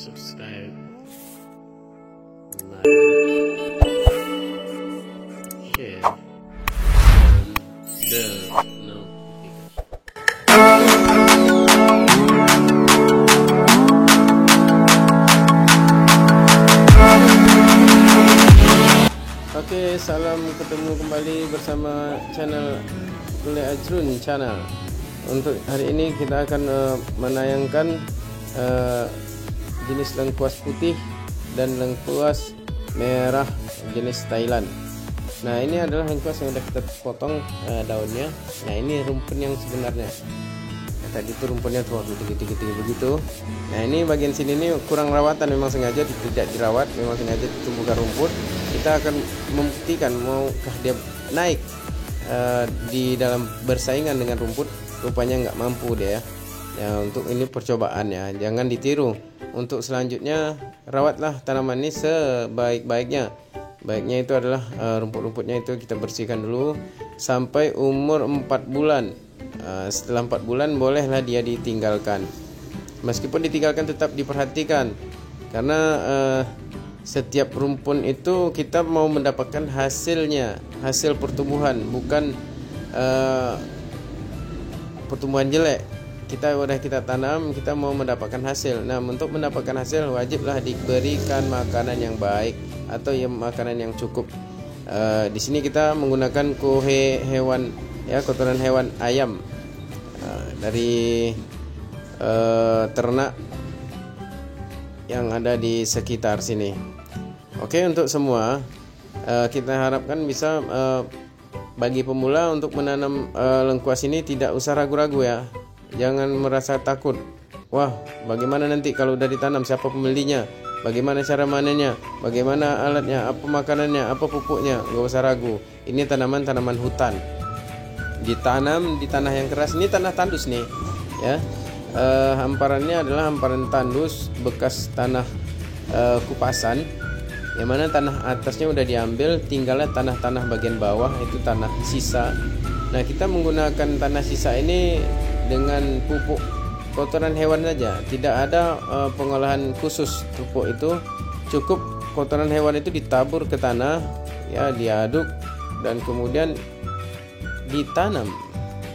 subscribe, like, share, and bell notification. Oke, salam ketemu kembali bersama channel Kule Ajrun channel. Untuk hari ini kita akan menayangkan jenis lengkuas putih dan lengkuas merah jenis Thailand. Nah, ini adalah lengkuas yang sudah kita potong daunnya. Nah, ini rumpun yang sebenarnya. Tadi itu rumpunnya tuh tinggi begitu. Nah, ini bagian sini ini kurang rawatan, memang sengaja tidak dirawat, memang sengaja ditumbuhkan rumput. Kita akan membuktikan maukah dia naik di dalam bersaingan dengan rumput. Rupanya nggak mampu dia ya. Untuk ini percobaan ya, jangan ditiru. Untuk selanjutnya rawatlah tanaman ini sebaik-baiknya. Baiknya itu adalah rumput-rumputnya itu kita bersihkan dulu sampai umur 4 bulan. Setelah 4 bulan bolehlah dia ditinggalkan. Meskipun ditinggalkan tetap diperhatikan, karena setiap rumpun itu kita mau mendapatkan hasilnya, hasil pertumbuhan, bukan pertumbuhan jelek. Kita udah kita tanam, kita mau mendapatkan hasil. Nah, untuk mendapatkan hasil wajiblah diberikan makanan yang baik atau ya makanan yang cukup. Di sini kita menggunakan kohe hewan ya, kotoran hewan ayam dari ternak yang ada di sekitar sini. Oke, untuk semua kita harapkan bisa bagi pemula untuk menanam lengkuas ini tidak usah ragu-ragu ya. Jangan merasa takut. Wah, bagaimana nanti kalau udah ditanam, siapa pembelinya? Bagaimana cara manennya? Bagaimana alatnya? Apa makanannya? Apa pupuknya? Gak usah ragu. Ini tanaman-tanaman hutan. Ditanam di tanah yang keras. Ini tanah tandus nih ya. Hamparannya adalah hamparan tandus bekas tanah kupasan, yang mana tanah atasnya udah diambil, tinggalnya tanah-tanah bagian bawah itu tanah sisa. Nah, kita menggunakan tanah sisa ini dengan pupuk kotoran hewan saja, tidak ada pengolahan khusus. Pupuk itu cukup kotoran hewan itu ditabur ke tanah ya, diaduk dan kemudian ditanam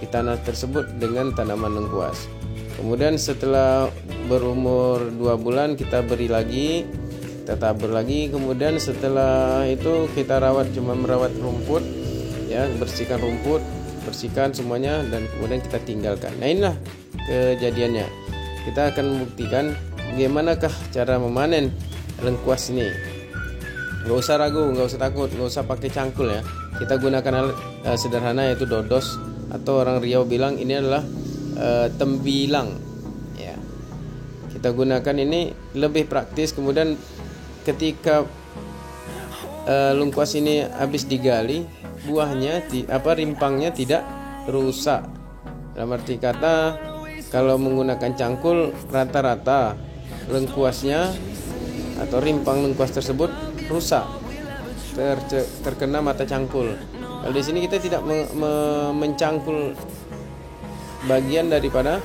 di tanah tersebut dengan tanaman lengkuas. Kemudian setelah berumur 2 bulan kita beri lagi, kita tabur lagi. Kemudian setelah itu kita rawat, cuma merawat rumput ya, bersihkan rumput, bersihkan semuanya, dan kemudian kita tinggalkan. Nah, inilah kejadiannya. Kita akan membuktikan bagaimanakah cara memanen lengkuas ini. Gak usah ragu, gak usah takut, gak usah pakai cangkul ya. Kita gunakan alat sederhana, yaitu dodos, atau orang Riau bilang ini adalah tembilang ya. Kita gunakan ini lebih praktis. Kemudian ketika lengkuas ini habis digali, buahnya rimpangnya tidak rusak. Dalam arti kata, kalau menggunakan cangkul, rata-rata lengkuasnya atau rimpang lengkuas tersebut rusak, terkena mata cangkul. Kalau di sini kita tidak mencangkul bagian daripada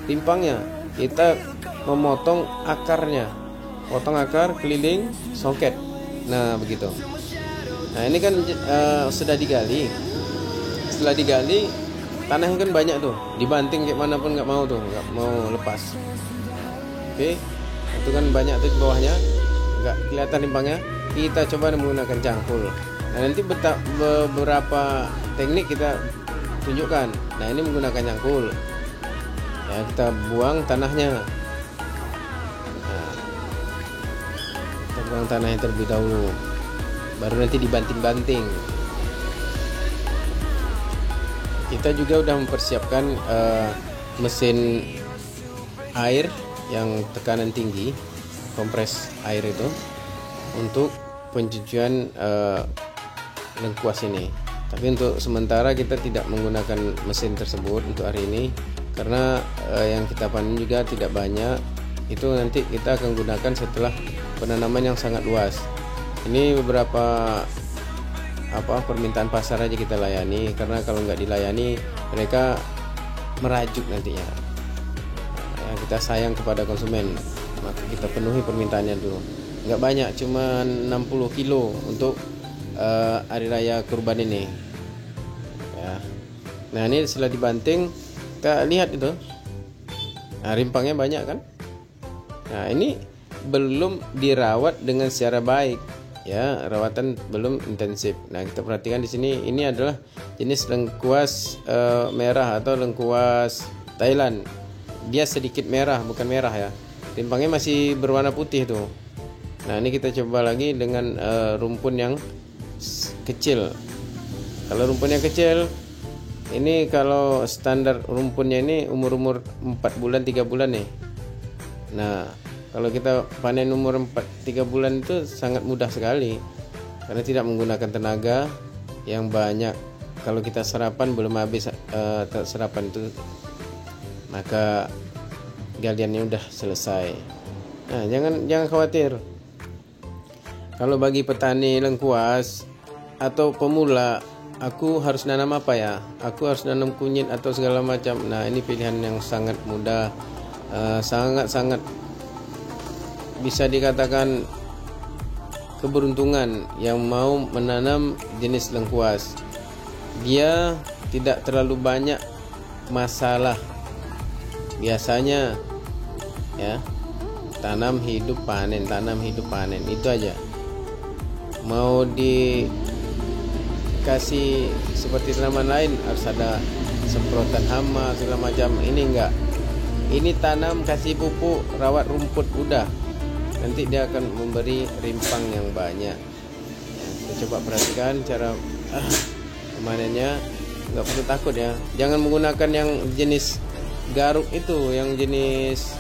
rimpangnya, kita memotong akarnya, potong akar keliling songket. Nah, begitu. Nah, ini kan sudah digali. Setelah digali, tanahnya kan banyak tuh, dibanting kayak mana pun nggak mau tuh, nggak mau lepas. Oke, itu kan banyak tuh di bawahnya, nggak kelihatan rimpangnya. Kita coba menggunakan cangkul. Nah, nanti beberapa teknik kita tunjukkan. Nah, ini menggunakan cangkul ya, kita buang tanahnya. Nah, kita buang tanahnya terlebih dahulu, baru nanti dibanting-banting. Kita juga udah mempersiapkan mesin air yang tekanan tinggi, kompres air itu, untuk pencucian lengkuas ini. Tapi untuk sementara kita tidak menggunakan mesin tersebut untuk hari ini, karena yang kita panen juga tidak banyak. Itu nanti kita akan gunakan setelah penanaman yang sangat luas. Ini beberapa permintaan pasar aja kita layani, karena kalau nggak dilayani mereka merajuk nantinya. Ya, Nah, kita sayang kepada konsumen, maka kita penuhi permintaannya dulu. Nggak banyak, cuma 60 kilo untuk hari raya kurban ini ya. Nah, ini setelah dibanting, kita lihat itu, nah, rimpangnya banyak kan. Nah, ini belum dirawat dengan secara baik ya, rawatan belum intensif. Nah, kita perhatikan di sini, ini adalah jenis lengkuas merah atau lengkuas Thailand. Dia sedikit merah, bukan merah ya. Rimpangnya masih berwarna putih tuh. Nah, ini kita coba lagi dengan rumpun yang kecil. Kalau rumpunnya kecil, ini kalau standar rumpunnya ini umur 4 bulan 3 bulan nih. Nah, kalau kita panen umur 3 bulan itu sangat mudah sekali, karena tidak menggunakan tenaga yang banyak. Kalau kita serapan belum habis serapan itu, maka galiannya udah selesai. Nah, jangan khawatir. Kalau bagi petani lengkuas atau pemula, aku harus nanam apa ya? Aku harus nanam kunyit atau segala macam. Nah, ini pilihan yang sangat mudah, sangat bisa dikatakan keberuntungan yang mau menanam jenis lengkuas. Dia tidak terlalu banyak masalah. Biasanya ya, tanam hidup panen itu aja. Mau dikasih seperti tanaman lain harus ada semprotan hama segala macam. Ini enggak. Ini tanam, kasih pupuk, rawat rumput, udah. Nanti dia akan memberi rimpang yang banyak. Kita coba perhatikan cara pemanennya. Nggak perlu takut ya. Jangan menggunakan yang jenis garuk itu, yang jenis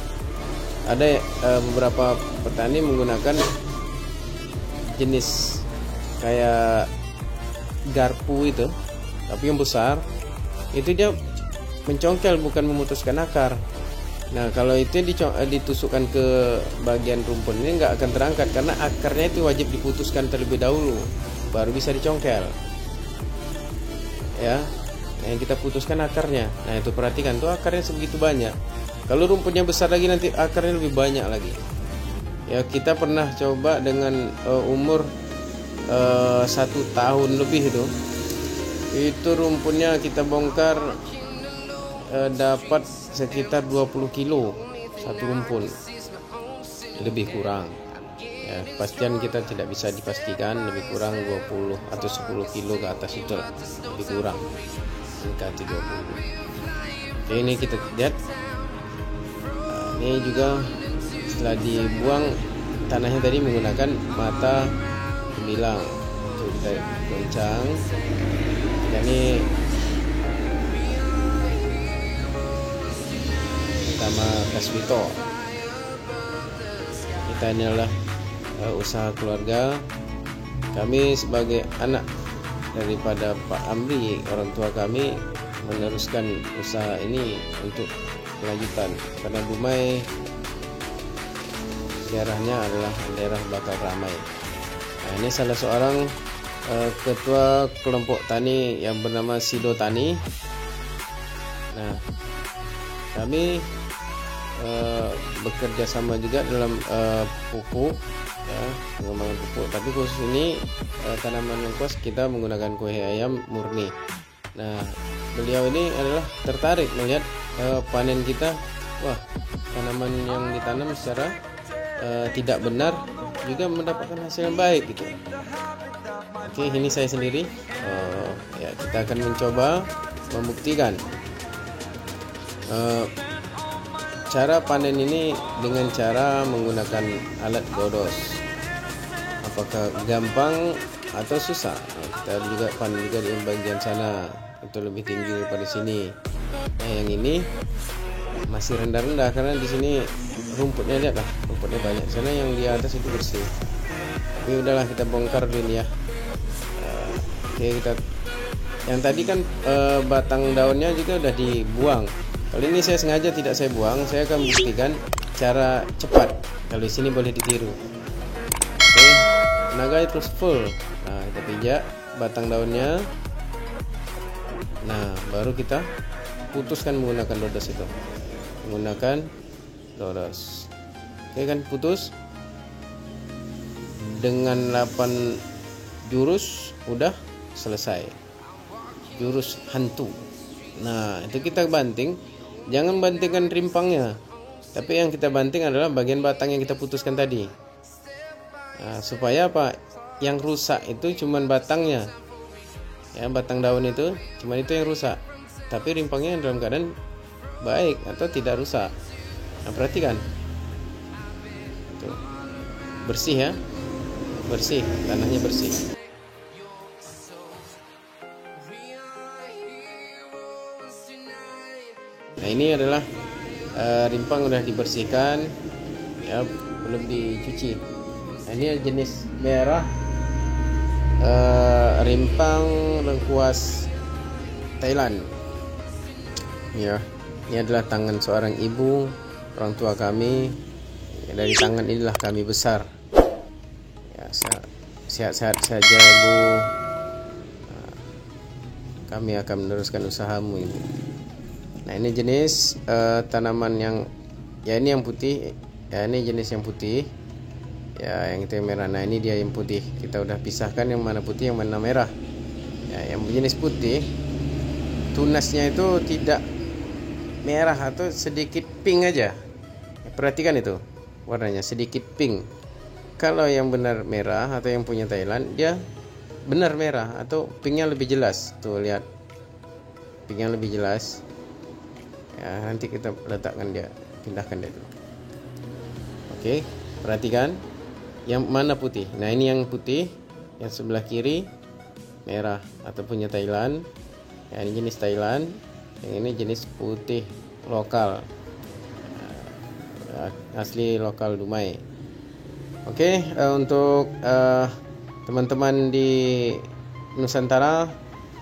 ada beberapa petani menggunakan jenis kayak garpu itu, tapi yang besar itu dia mencongkel, bukan memutuskan akar. Nah, kalau itu ditusukkan ke bagian rumpun ini nggak akan terangkat, karena akarnya itu wajib diputuskan terlebih dahulu baru bisa dicongkel ya. Nah, yang kita putuskan akarnya. Nah, itu perhatikan tuh, akarnya sebegitu banyak. Kalau rumputnya besar lagi, nanti akarnya lebih banyak lagi ya. Kita pernah coba dengan umur 1 tahun lebih itu rumpunnya kita bongkar, dapat sekitar 20 kilo satu rumpun, lebih kurang ya. Pastian kita tidak bisa dipastikan, lebih kurang 20 atau 10 kilo ke atas, itu lebih kurang, mendekati 20. Oke, ini kita lihat. Ini juga setelah dibuang tanahnya tadi menggunakan mata bilang, itu kita goncang. Dan ini sama Kaswito. Kita ini adalah usaha keluarga. Kami sebagai anak daripada Pak Amri, orang tua kami, meneruskan usaha ini untuk kelanjutan, karena Dumai daerahnya adalah daerah bakal ramai. Nah, ini salah seorang ketua kelompok tani yang bernama Sido Tani. Nah, kami bekerja sama juga dalam pupuk ya, pengembangan pupuk, tapi khusus ini tanaman lengkuas kita menggunakan kue ayam murni. Nah, beliau ini adalah tertarik melihat panen kita. Wah, tanaman yang ditanam secara tidak benar juga mendapatkan hasil yang baik gitu. Oke, ini saya sendiri ya, kita akan mencoba membuktikan cara panen ini dengan cara menggunakan alat godos. Apakah gampang atau susah? Nah, kita juga panen juga di bagian sana, itu lebih tinggi daripada sini. Nah, yang ini masih rendah-rendah karena di sini rumputnya, lihat lah, rumputnya banyak. Sana yang di atas itu bersih. Tapi udahlah, kita bongkar dulu ya. Oke, kita yang tadi kan batang daunnya juga udah dibuang. Kalau ini saya sengaja tidak saya buang, saya akan buktikan cara cepat. Kalau di sini boleh ditiru. Oke, tenaga terus full. Nah, kita pijak batang daunnya. Nah, baru kita putuskan menggunakan dodos itu. Menggunakan lurus. Oke kan, putus dengan 8 jurus udah selesai. Jurus hantu. Nah, itu kita banting. Jangan bantingkan rimpangnya, tapi yang kita banting adalah bagian batang yang kita putuskan tadi. Nah, supaya apa? Yang rusak itu cuman batangnya. Ya, batang daun itu cuman itu yang rusak. Tapi rimpangnya dalam keadaan baik atau tidak rusak. Nah, perhatikan. Tuh. Bersih ya. Bersih, tanahnya bersih. Nah, ini adalah rimpang udah dibersihkan ya, belum dicuci. Nah, ini jenis merah, rimpang lengkuas Thailand ya. Ini adalah tangan seorang ibu, orang tua kami ya, dari tangan inilah kami besar ya. Sehat-sehat saja Bu, kami akan meneruskan usahamu Ibu. Nah, ini jenis tanaman yang ya, ini yang putih ya, ini jenis yang putih ya, yang itu yang merah. Nah, ini dia yang putih. Kita udah pisahkan yang mana putih yang mana merah ya. Yang jenis putih tunasnya itu tidak merah atau sedikit pink aja ya, perhatikan itu warnanya sedikit pink. Kalau yang benar merah atau yang punya Thailand, dia benar merah atau pinknya lebih jelas. Tuh lihat, pinknya lebih jelas ya. Nanti kita letakkan dia, pindahkan dia dulu. Oke, perhatikan yang mana putih. Nah, ini yang putih, yang sebelah kiri merah atau punya Thailand ya, ini jenis Thailand. Yang ini jenis putih lokal, asli lokal Dumai. Oke, untuk teman-teman di Nusantara,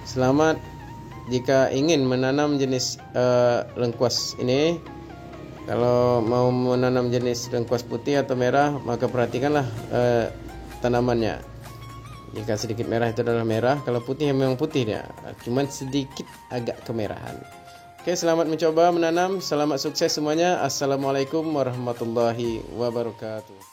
selamat. Jika ingin menanam jenis lengkuas ini, kalau mau menanam jenis lengkuas putih atau merah, maka perhatikanlah tanamannya. Jika sedikit merah itu adalah merah, kalau putih memang putih dia, cuman sedikit agak kemerahan. Oke, selamat mencoba menanam, selamat sukses semuanya. Assalamualaikum warahmatullahi wabarakatuh.